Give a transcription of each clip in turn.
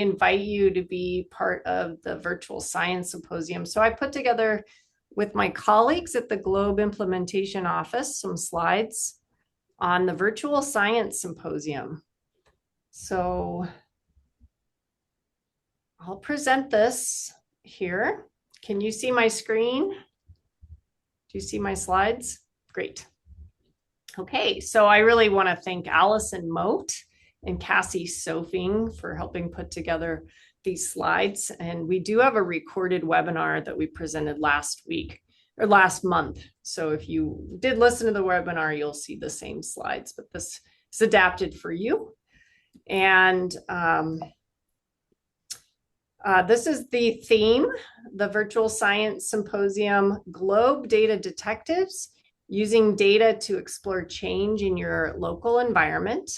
invite you to be part of the virtual science symposium. So I put together with my colleagues at the Globe Implementation Office some slides on the virtual science symposium. So I'll present this here. Can you see my screen? Do you see my slides? Great. Okay, so I really want to thank Allison Moat and Cassie Sofing for helping put together these slides. And we do have a recorded webinar that we presented last week or last month. So if you did listen to the webinar, you'll see the same slides, but this is adapted for you. And this is the theme, the Virtual Science Symposium, Globe Data Detectives, using data to explore change in your local environment.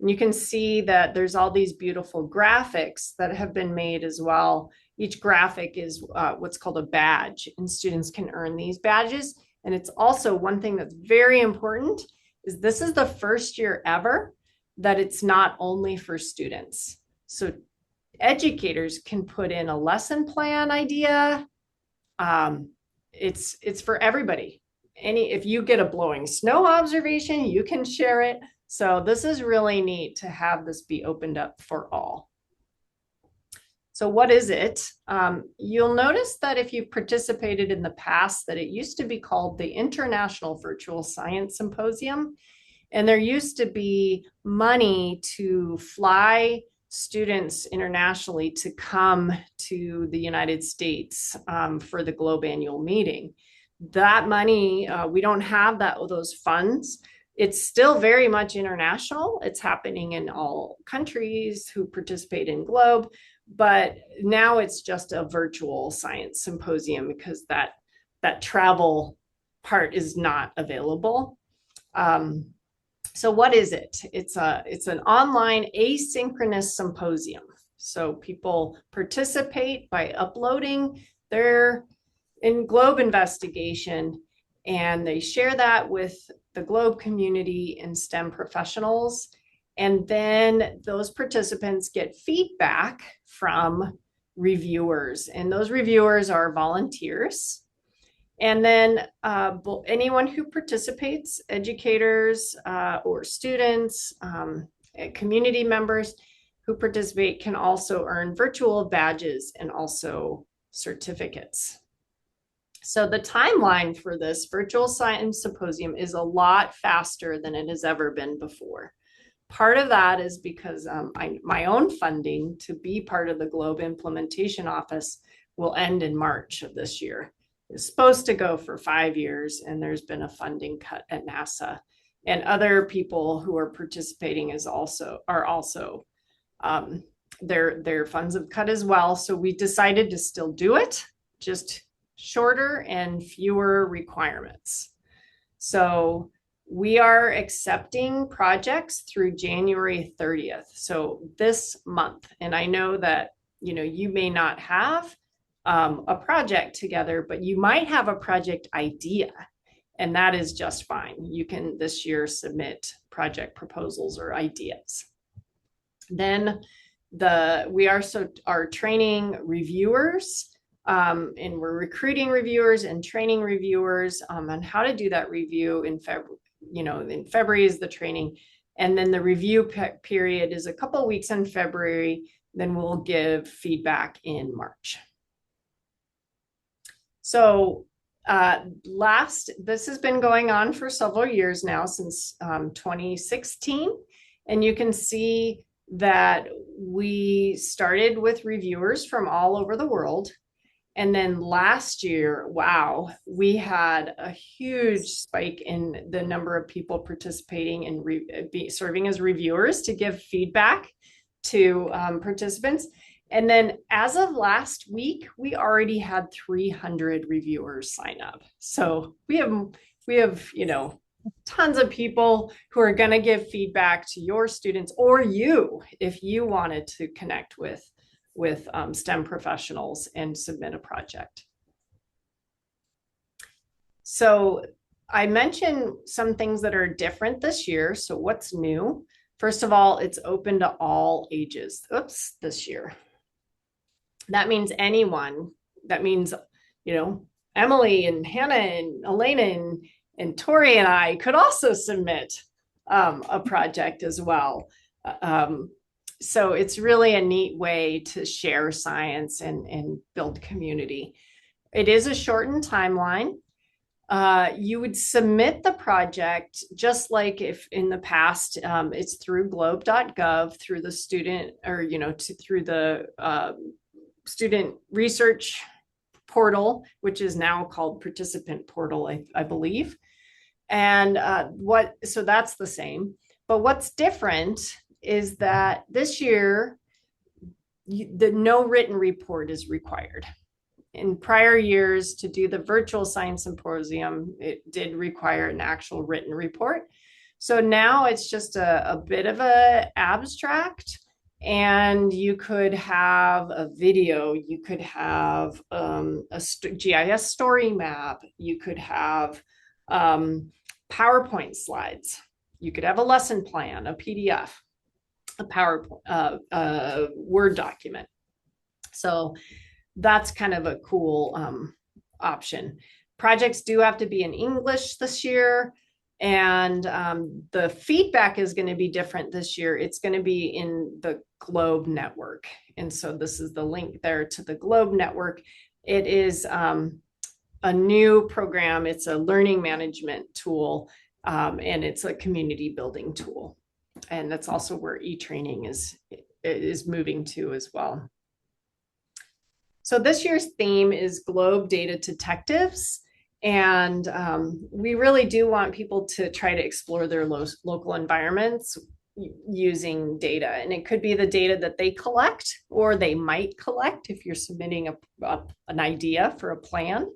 And you can see that there's all these beautiful graphics that have been made as well. Each graphic is what's called a badge, and students can earn these badges. And it's also one thing that's very important is this is the first year ever that it's not only for students. So educators can put in a lesson plan idea. It's for everybody. If you get a blowing snow observation, you can share it. So this is really neat to have this be opened up for all. So what is it? You'll notice that if you participated in the past, that it used to be called the International Virtual Science Symposium. And there used to be money to fly students internationally to come to the United States for the Globe annual meeting. That money, we don't have those funds. It's still very much international. It's happening in all countries who participate in Globe, but now it's just a virtual science symposium because that travel part is not available. So what is it? It's an online asynchronous symposium. So people participate by uploading their Globe investigation, and they share that with the Globe community and STEM professionals. And then those participants get feedback from reviewers, and those reviewers are volunteers. And then anyone who participates, educators or students, community members who participate can also earn virtual badges and also certificates. So the timeline for this virtual science symposium is a lot faster than it has ever been before. Part of that is because my own funding to be part of the Globe Implementation Office will end in March of this year. It's supposed to go for 5 years, and there's been a funding cut at NASA. And other people who are participating are also their funds have cut as well. So we decided to still do it, just shorter and fewer requirements. So we are accepting projects through January 30th. So this month. And I know that, you may not have a project together, but you might have a project idea, and that is just fine. You can this year submit project proposals or ideas. Then we are training reviewers, and we're recruiting reviewers and training reviewers on how to do that review in February. In February is the training, and then the review period is a couple of weeks in February. Then we'll give feedback in March. So this has been going on for several years now, since 2016. And you can see that we started with reviewers from all over the world. And then last year, wow, we had a huge spike in the number of people participating and serving as reviewers to give feedback to participants. And then as of last week, we already had 300 reviewers sign up. So we have tons of people who are going to give feedback to your students, or you, if you wanted to connect with STEM professionals and submit a project. So I mentioned some things that are different this year. So what's new? First of all, it's open to all ages. Oops, this year. That means anyone. That means, you know, Emily and Hannah and Elena and Tori and I could also submit a project as well. So it's really a neat way to share science and build community. It is a shortened timeline. You would submit the project just like if in the past it's through globe.gov through the student or through the student research portal, which is now called participant portal, I believe. And so that's the same. But what's different is that this year, no written report is required. In prior years, to do the virtual science symposium, it did require an actual written report. So now it's just a bit of an abstract, and you could have a video, you could have a GIS story map, you could have PowerPoint slides, you could have a lesson plan, a PDF, a PowerPoint, Word document. So that's kind of a cool option. Projects do have to be in English this year, and the feedback is going to be different this year. It's going to be in the Globe network. And so this is the link there to the Globe network. It is a new program. It's a learning management tool, and it's a community building tool. And that's also where e-training is moving to as well. So this year's theme is Globe Data Detectives. And we really do want people to try to explore their local environments using data. And it could be the data that they collect, or they might collect if you're submitting an idea for a plan.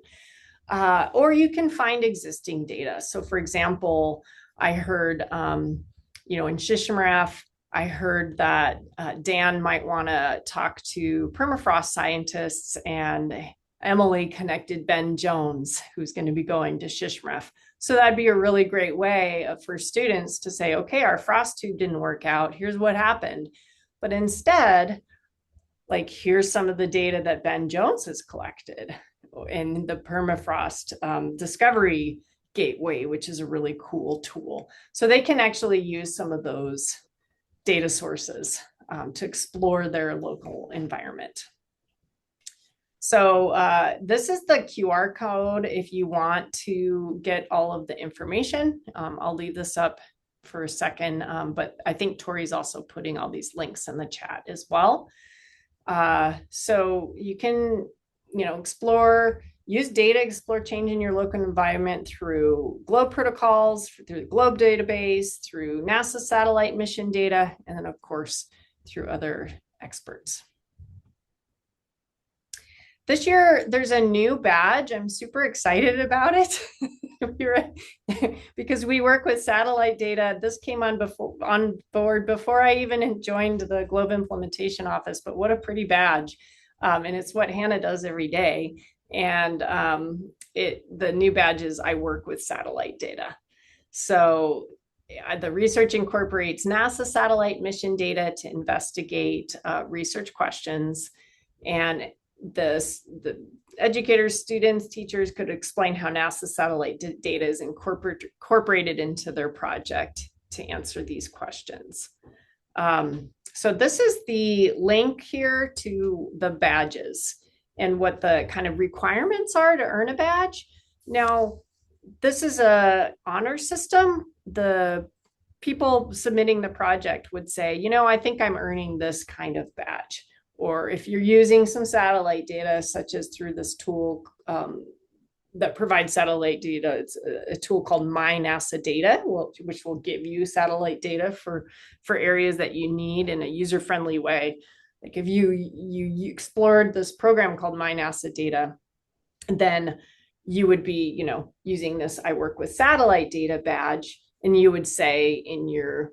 Or you can find existing data. So for example, I heard, in Shishmaref, I heard that Dan might want to talk to permafrost scientists, and Emily connected Ben Jones, who's going to be going to Shishmaref. So that'd be a really great way for students to say, okay, our frost tube didn't work out. Here's what happened. But instead, like, here's some of the data that Ben Jones has collected in the permafrost discovery gateway, which is a really cool tool. So they can actually use some of those data sources to explore their local environment. So this is the QR code if you want to get all of the information. I'll leave this up for a second, but I think Tori's also putting all these links in the chat as well. So you can, use data, explore change in your local environment through GLOBE protocols, through the GLOBE database, through NASA satellite mission data, and then of course, through other experts. This year, there's a new badge. I'm super excited about it because we work with satellite data. This came on board before I even joined the GLOBE implementation office, but what a pretty badge. And it's what Hannah does every day. And the new badge is I work with satellite data. So the research incorporates NASA satellite mission data to investigate research questions, and the educators, students, teachers could explain how NASA satellite data is incorporated into their project to answer these questions. So this is the link here to the badges and what the kind of requirements are to earn a badge. Now, this is an honor system. The people submitting the project would say, I think I'm earning this kind of badge. Or if you're using some satellite data, such as through this tool that provides satellite data, it's a tool called My NASA Data, which will give you satellite data for areas that you need in a user-friendly way. Like if you explored this program called My NASA Data, then you would be, using this I work with satellite data badge, and you would say in your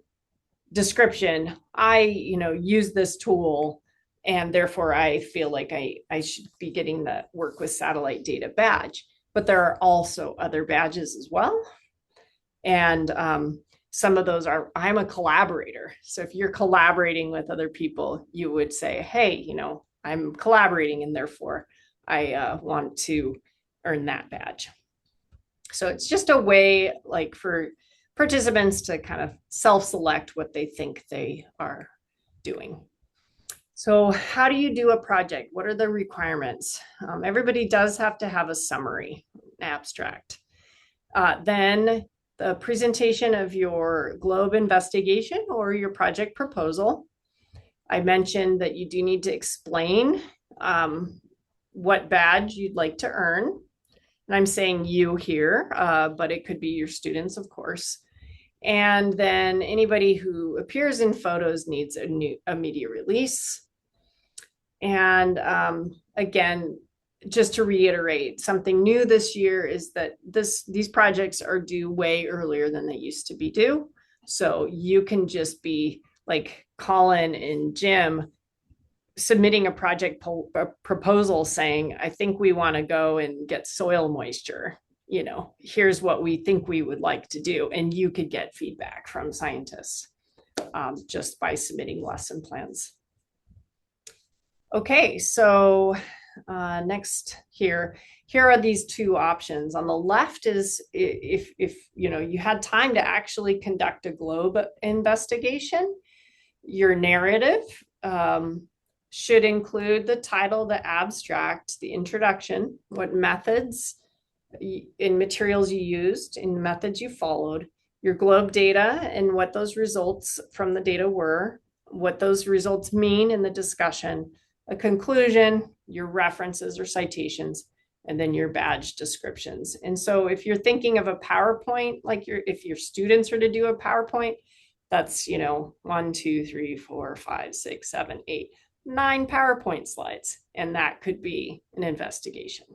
description, I, use this tool, and therefore I feel like I should be getting the work with satellite data badge. But there are also other badges as well. And some of those are, I'm a collaborator. So if you're collaborating with other people, you would say, hey, you know, I'm collaborating and therefore I want to earn that badge. So it's just a way like for participants to kind of self-select what they think they are doing. So how do you do a project? What are the requirements? Everybody does have to have a summary, abstract. Then the presentation of your globe investigation or your project proposal. I mentioned that you do need to explain what badge you'd like to earn. And I'm saying you here, but it could be your students, of course. And then anybody who appears in photos needs a media release. And again, just to reiterate, something new this year is that these projects are due way earlier than they used to be due. So you can just be like Colin and Jim submitting a project proposal saying, I think we want to go and get soil moisture. You know, here's what we think we would like to do. And you could get feedback from scientists just by submitting lesson plans. Okay, so next here are these two options. On the left is if you know you had time to actually conduct a globe investigation, your narrative should include the title, the abstract, the introduction, what methods and materials you used, and methods you followed, your globe data and what those results from the data were, what those results mean in the discussion, a conclusion, your references or citations, and then your badge descriptions. And so if you're thinking of a PowerPoint, like if your students are to do a PowerPoint, that's, you know, 1, 2, 3, 4, 5, 6, 7, 8, 9 PowerPoint slides. And that could be an investigation.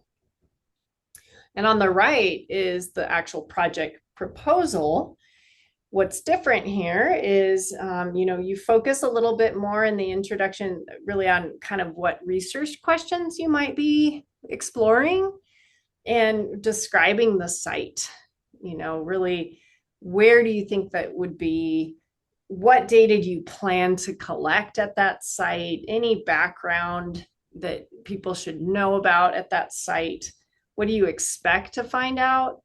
And on the right is the actual project proposal. What's different here is, you know, you focus a little bit more in the introduction really on kind of what research questions you might be exploring and describing the site. You know, really, where do you think that would be? What data do you plan to collect at that site? Any background that people should know about at that site? What do you expect to find out?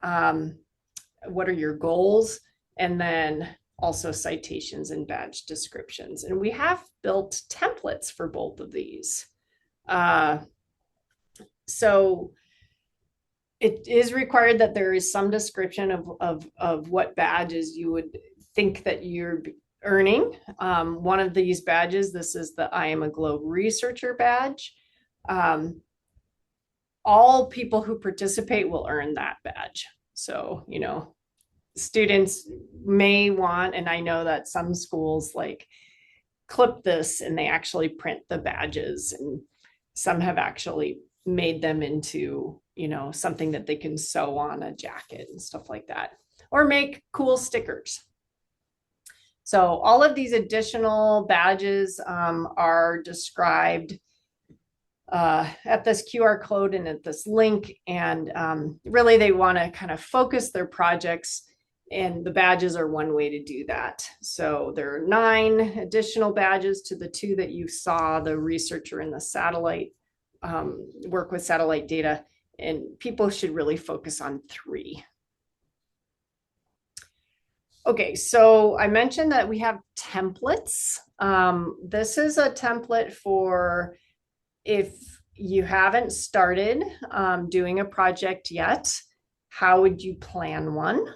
What are your goals? And then also citations and badge descriptions. And we have built templates for both of these. So it is required that there is some description of what badges you would think that you're earning. One of these badges, this is the I am a Globe Researcher badge. All people who participate will earn that badge. So, you know, students may want, and I know that some schools like clip this and they actually print the badges, and some have actually made them into, you know, something that they can sew on a jacket and stuff like that, or make cool stickers. So all of these additional badges are described at this QR code and at this link. And really they want to kind of focus their projects, and the badges are one way to do that. So there are 9 additional badges to the 2 that you saw, the researcher and the satellite, work with satellite data, and people should really focus on 3. Okay, so I mentioned that we have templates. This is a template for if you haven't started doing a project yet, how would you plan one?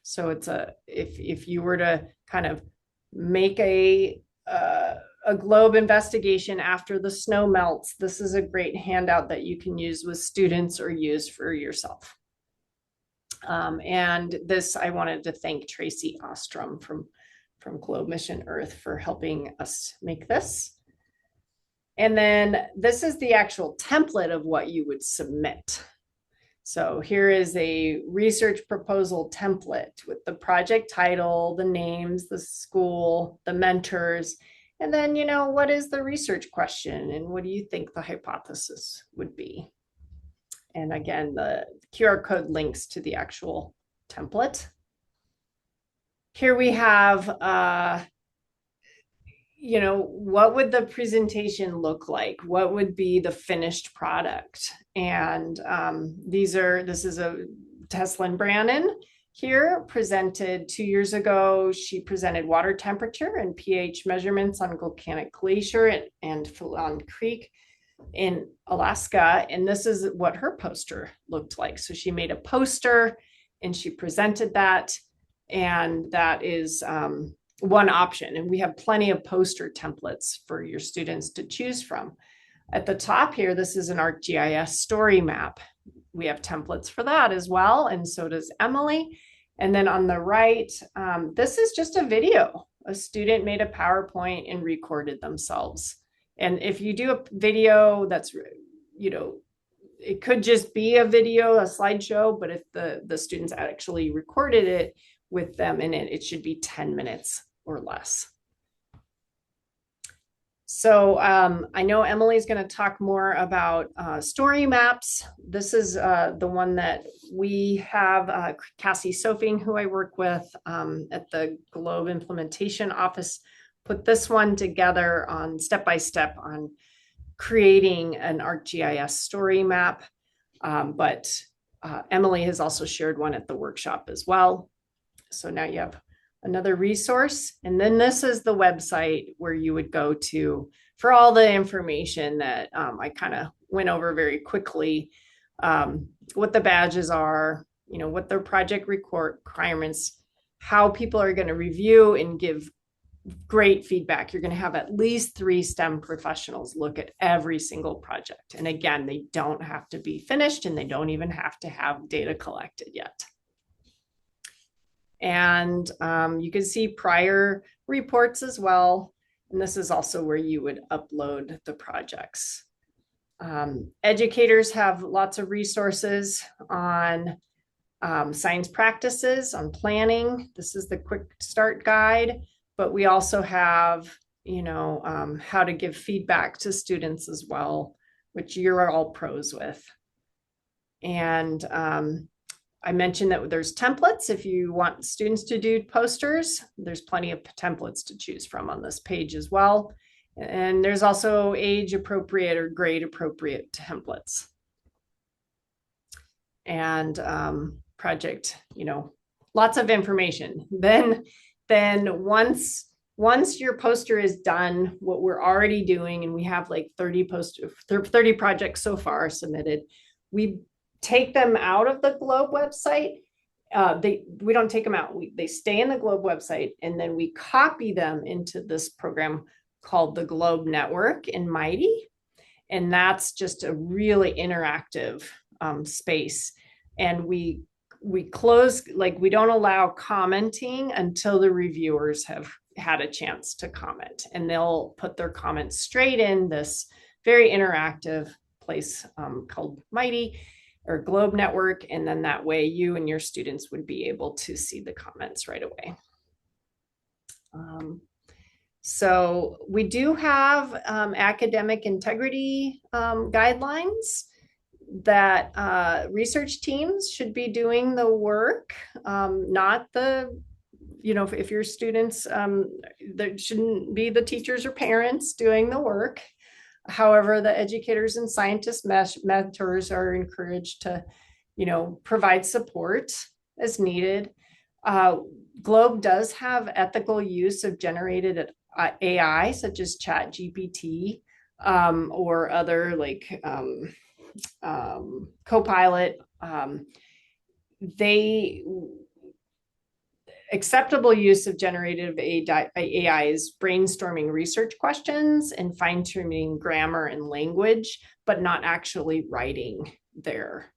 So it's if you were to kind of make a globe investigation after the snow melts, this is a great handout that you can use with students or use for yourself. And this, I wanted to thank Tracy Ostrom from Globe Mission Earth for helping us make this. And then this is the actual template of what you would submit. So here is a research proposal template with the project title, the names, the school, the mentors, and then, you know, what is the research question and what do you think the hypothesis would be? And again, the QR code links to the actual template. Here we have, what would the presentation look like? What would be the finished product? And this is a Teslin Brannon here presented 2 years ago. She presented water temperature and pH measurements on volcanic glacier and Philon Creek in Alaska. And this is what her poster looked like. So she made a poster and she presented that. And that is one option. And we have plenty of poster templates for your students to choose from. At the top here, this is an ArcGIS story map. We have templates for that as well. And so does Emily. And then on the right, this is just a video. A student made a PowerPoint and recorded themselves. And if you do a video that's, it could just be a video, a slideshow, but if the students actually recorded it with them in it, it should be 10 minutes or less. So I know Emily's going to talk more about story maps. This is the one that we have. Cassie Sofing, who I work with at the Globe Implementation Office, put this one together on step-by-step on creating an ArcGIS story map. But Emily has also shared one at the workshop as well. So now you have another resource. And then this is the website where you would go to for all the information that I kind of went over very quickly, what the badges are, what their project requirements, how people are going to review and give great feedback. You're going to have at least 3 STEM professionals look at every single project. And again, they don't have to be finished and they don't even have to have data collected yet. And you can see prior reports as well. And this is also where you would upload the projects. Educators have lots of resources on science practices, on planning. This is the quick start guide, but we also have, how to give feedback to students as well, which you're all pros with. And I mentioned that there's templates. If you want students to do posters, there's plenty of templates to choose from on this page as well. And there's also age appropriate or grade appropriate templates. And project, lots of information. Then once your poster is done, what we're already doing, and we have like 30 projects so far submitted, we take them out of the Globe website. We don't take them out. They stay in the Globe website, and then we copy them into this program called the Globe Network in Mighty. And that's just a really interactive space. And we close, we don't allow commenting until the reviewers have had a chance to comment. And they'll put their comments straight in this very interactive place called Mighty or Globe Network. And then that way you and your students would be able to see the comments right away. So we do have academic integrity guidelines that research teams should be doing the work, not the, if your students, there shouldn't be the teachers or parents doing the work. However, the educators and scientist mentors are encouraged to, provide support as needed. Globe does have ethical use of generated AI, such as ChatGPT or other Copilot. Acceptable use of generative AI is brainstorming research questions and fine-tuning grammar and language, but not actually writing their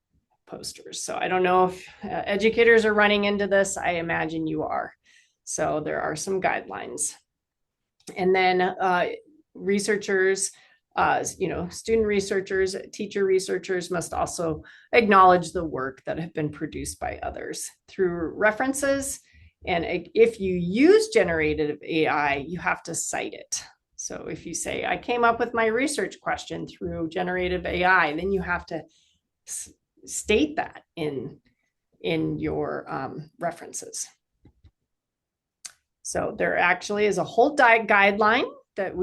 posters. So I don't know if educators are running into this. I imagine you are. So there are some guidelines. And then researchers, student researchers, teacher researchers must also acknowledge the work that have been produced by others through references. And if you use generative AI, you have to cite it. So if you say, I came up with my research question through generative AI, then you have to state that in your references. So there actually is a whole guideline that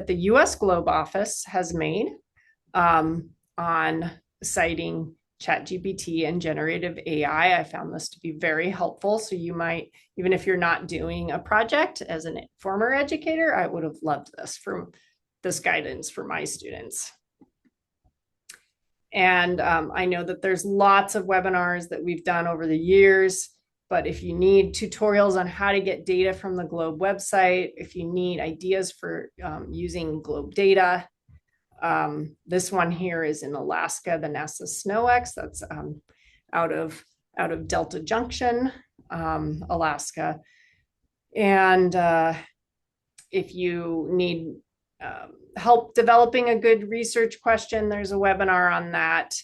the US Globe office has made on citing ChatGPT and generative AI. I found this to be very helpful. So you might, even if you're not doing a project as a former educator, I would have loved this guidance for my students. And I know that there's lots of webinars that we've done over the years, but if you need tutorials on how to get data from the Globe website, if you need ideas for using Globe data, this one here is in Alaska, the NASA SNOX. That's out of Delta Junction, Alaska. And if you need help developing a good research question, there's a webinar on that,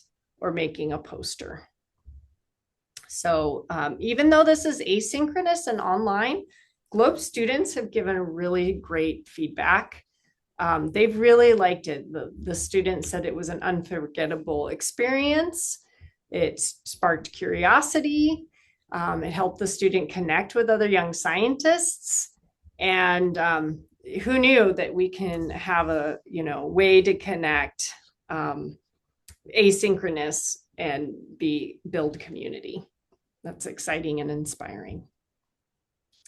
or making a poster. So even though this is asynchronous and online, Globe students have given really great feedback. They've really liked it. The students said it was an unforgettable experience. It sparked curiosity. It helped the student connect with other young scientists. And who knew that we can have a way to connect asynchronous and build community. That's exciting and inspiring.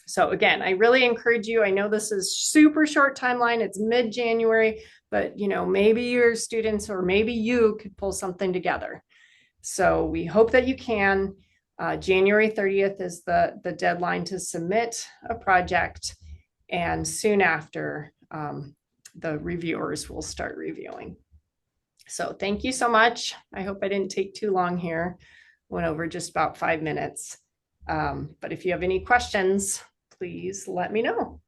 So again, I really encourage you. I know this is super short timeline. It's mid-January, but maybe your students or maybe you could pull something together. So we hope that you can. January 30th is the deadline to submit a project. And soon after, the reviewers will start reviewing. So thank you so much. I hope I didn't take too long here. Went over just about 5 minutes. But if you have any questions, please let me know.